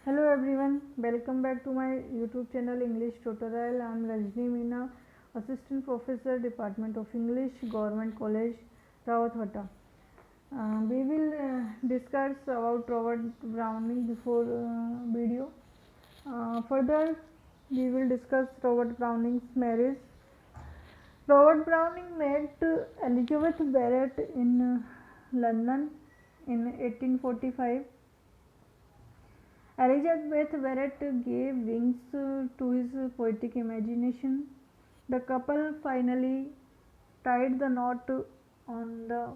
Hello everyone, welcome back to my YouTube channel English Tutorial. I am Rajni Meena, Assistant Professor, Department of English, Government College, Rawathatta. We will discuss about Robert Browning before video. Further, we will discuss Robert Browning's marriage. Robert Browning met Elizabeth Barrett in London in 1845. Elizabeth Barrett gave wings to his poetic imagination. The couple finally tied the knot on the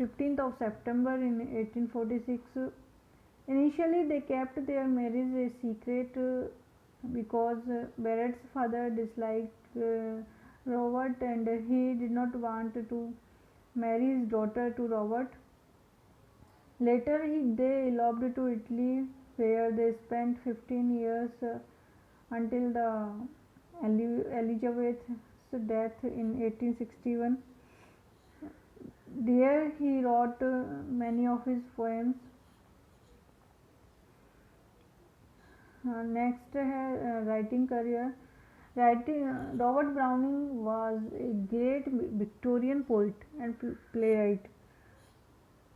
15th of September in 1846. Initially, they kept their marriage a secret because Barrett's father disliked Robert and he did not want to marry his daughter to Robert. Later, they eloped to Italy where they spent 15 years until the Elizabeth's death in 1861. There, he wrote many of his poems. Next, writing career. Robert Browning was a great Victorian poet and playwright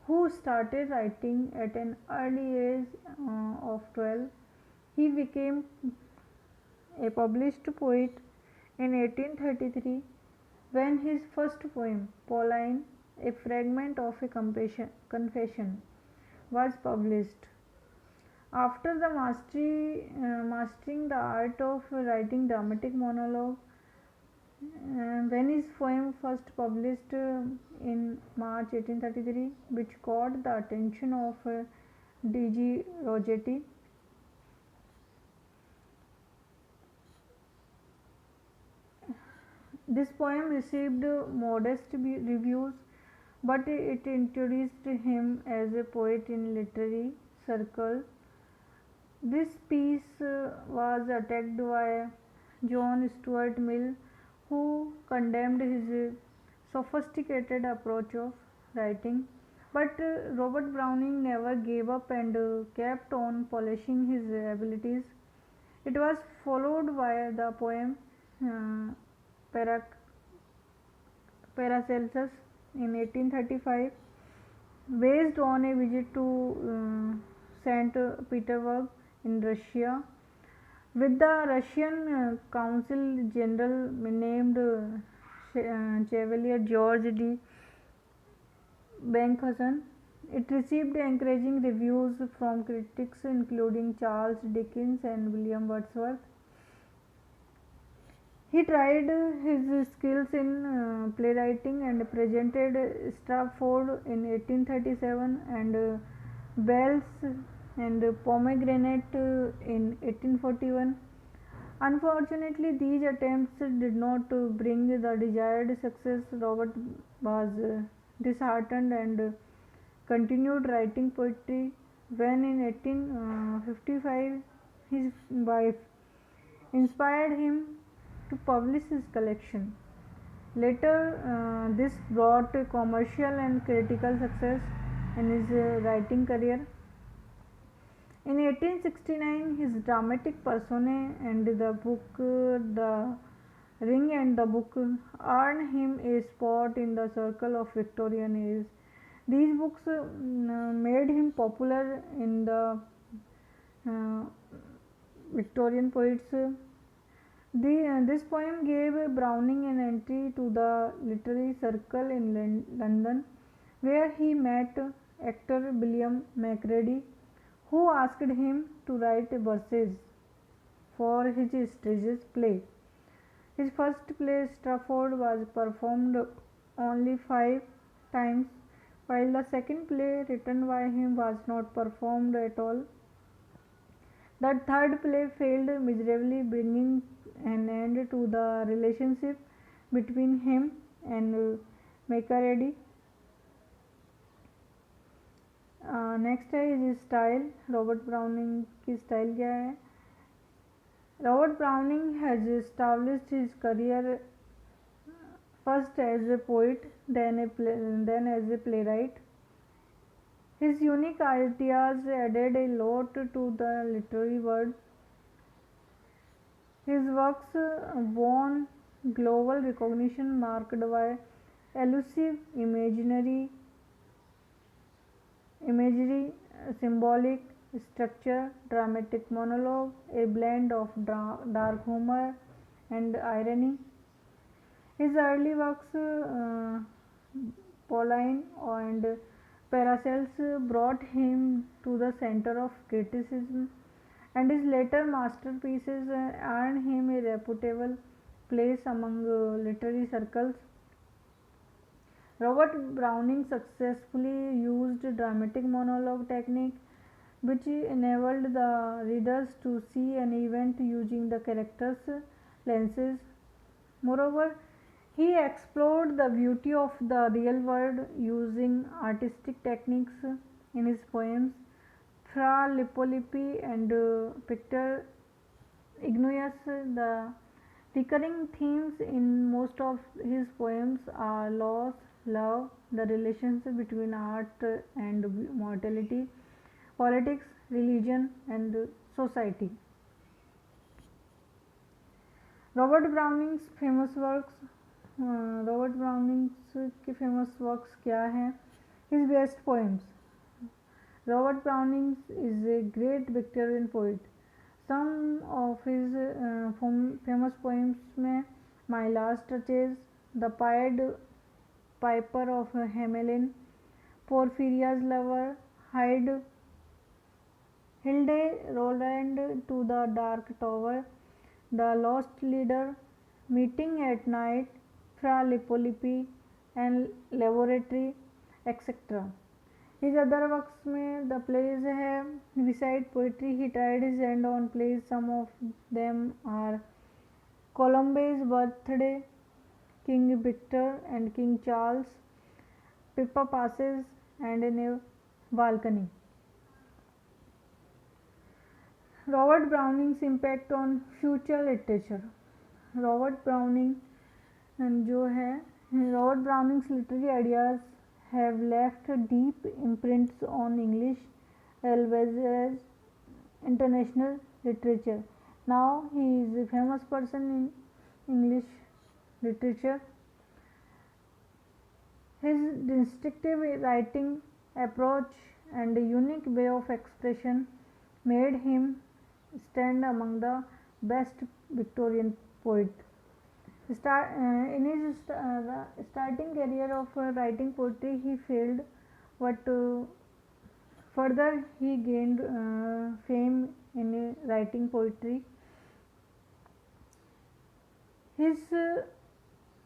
who started writing at an early age of 12. He became a published poet in 1833 when his first poem, Pauline, a fragment of a confession, was published. After mastering the art of writing dramatic monologue, when his poem first published in March 1833, which caught the attention of D.G. Rossetti. This poem received modest reviews, but it introduced him as a poet in literary circles. This piece was attacked by John Stuart Mill, who condemned his sophisticated approach of writing. But Robert Browning never gave up and kept on polishing his abilities. It was followed by the poem uh, Paracelsus in 1835, based on a visit to St. Petersburg in Russia, with the Russian Consul General named Chevalier George D. Benkhausen. It received encouraging reviews from critics including Charles Dickens and William Wordsworth. He tried his skills in playwriting and presented Stratford in 1837 and Bells and Pomegranate in 1841. Unfortunately, these attempts did not bring the desired success. Robert was disheartened and continued writing poetry when in 1855 his wife inspired him to publish his collection. Later, this brought commercial and critical success in his writing career. In 1869, his dramatic Personae and the book The Ring and the Book earned him a spot in the circle of Victorian age. These books made him popular in the uh, Victorian poets. This poem gave Browning an entry to the literary circle in London, where he met actor William Macready, who asked him to write verses for his stage play. His first play, Stratford, was performed only 5 times, while the second play written by him was not performed at all. The third play failed miserably, bringing an end to the relationship between him and Macready. Next है is style Robert browning की style क्या है Robert browning has established his career first as a poet then as a playwright. His unique ideas added a lot to the literary world. His works won global recognition marked by elusive imagery, symbolic structure, dramatic monologue, a blend of dark humor and irony. His early works, Pauline and Paracelsus, brought him to the center of criticism, and his later masterpieces earned him a reputable place among literary circles. Robert Browning successfully used dramatic monologue technique, which enabled the readers to see an event using the characters' lenses. Moreover, he explored the beauty of the real world using artistic techniques in his poems. Fra Lippo and Pictor Igneous, the recurring themes in most of his poems are loss, love, the relationship between art and mortality, politics, religion, and society. Robert Browning's famous works Robert Browning's के famous works क्या हैं? His best poems. Robert Browning's is a great Victorian poet. Some of his famous poems में my last duchess, the pied piper of Hamelin, Porphyria's lover, hide, Childe Roland to the dark tower, The Lost Leader, Meeting at Night, Fra Lippo and Laboratory, etc. His other works में the plays है Beside Poetry. He tried his hand on plays. Some of them are Colombo's Birthday, King Victor and King Charles, Pippa Passes, and in a Balcony. Robert Browning's impact on future literature. Robert Browning जो है Robert Browning's literary ideas have left deep imprints on English as well as international literature. Now he is a famous person in English literature. His distinctive writing approach and unique way of expression made him stand among the best Victorian poets. In his starting career of writing poetry, he failed, but further he gained fame in writing poetry. His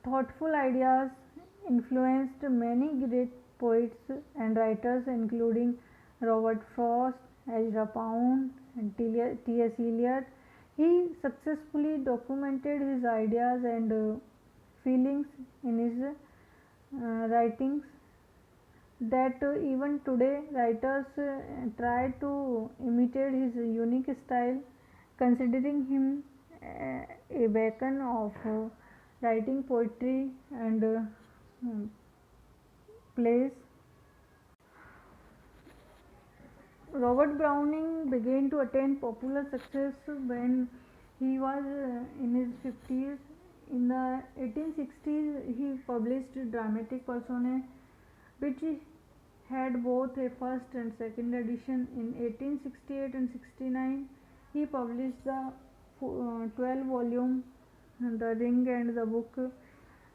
thoughtful ideas influenced many great poets and writers, including Robert Frost, Ezra Pound, and T.S. Eliot. He successfully documented his ideas and feelings in his writings that even today writers try to imitate his unique style, considering him a beacon of writing poetry and plays. Robert Browning began to attain popular success when he was in his 50s. In the 1860s, he published dramatic personae, which had both a first and second edition. In 1868 and 69, he published the 12 volume The Ring and the Book,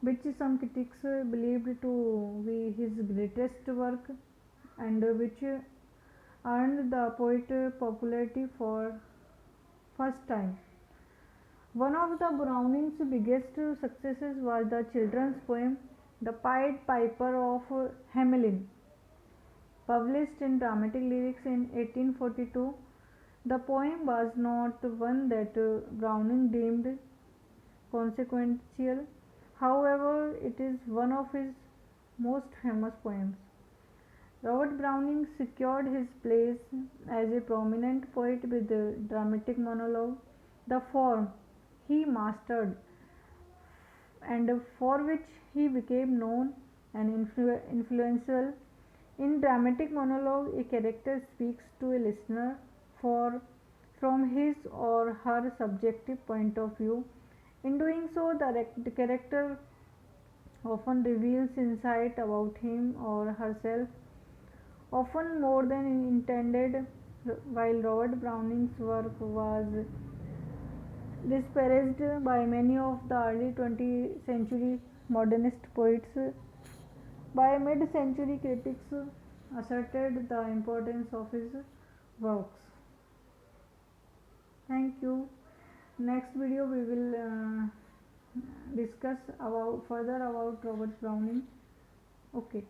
which some critics believed to be his greatest work, and which earned the poet popularity for first time. One of the Browning's biggest successes was the children's poem The Pied Piper of Hamelin, published in Dramatic Lyrics in 1842. The poem was not one that Browning deemed consequential. However, it is one of his most famous poems. Robert Browning secured his place as a prominent poet with the dramatic monologue, the form he mastered and for which he became known and influential. In dramatic monologue, a character speaks to a listener for from his or her subjective point of view. In doing so, the character often reveals insight about him or herself, often more than intended. While Robert Browning's work was disparaged by many of the early 20th century modernist poets, by mid-century critics asserted the importance of his works. Thank you. Next video we will discuss about further about Robert Browning. Okay.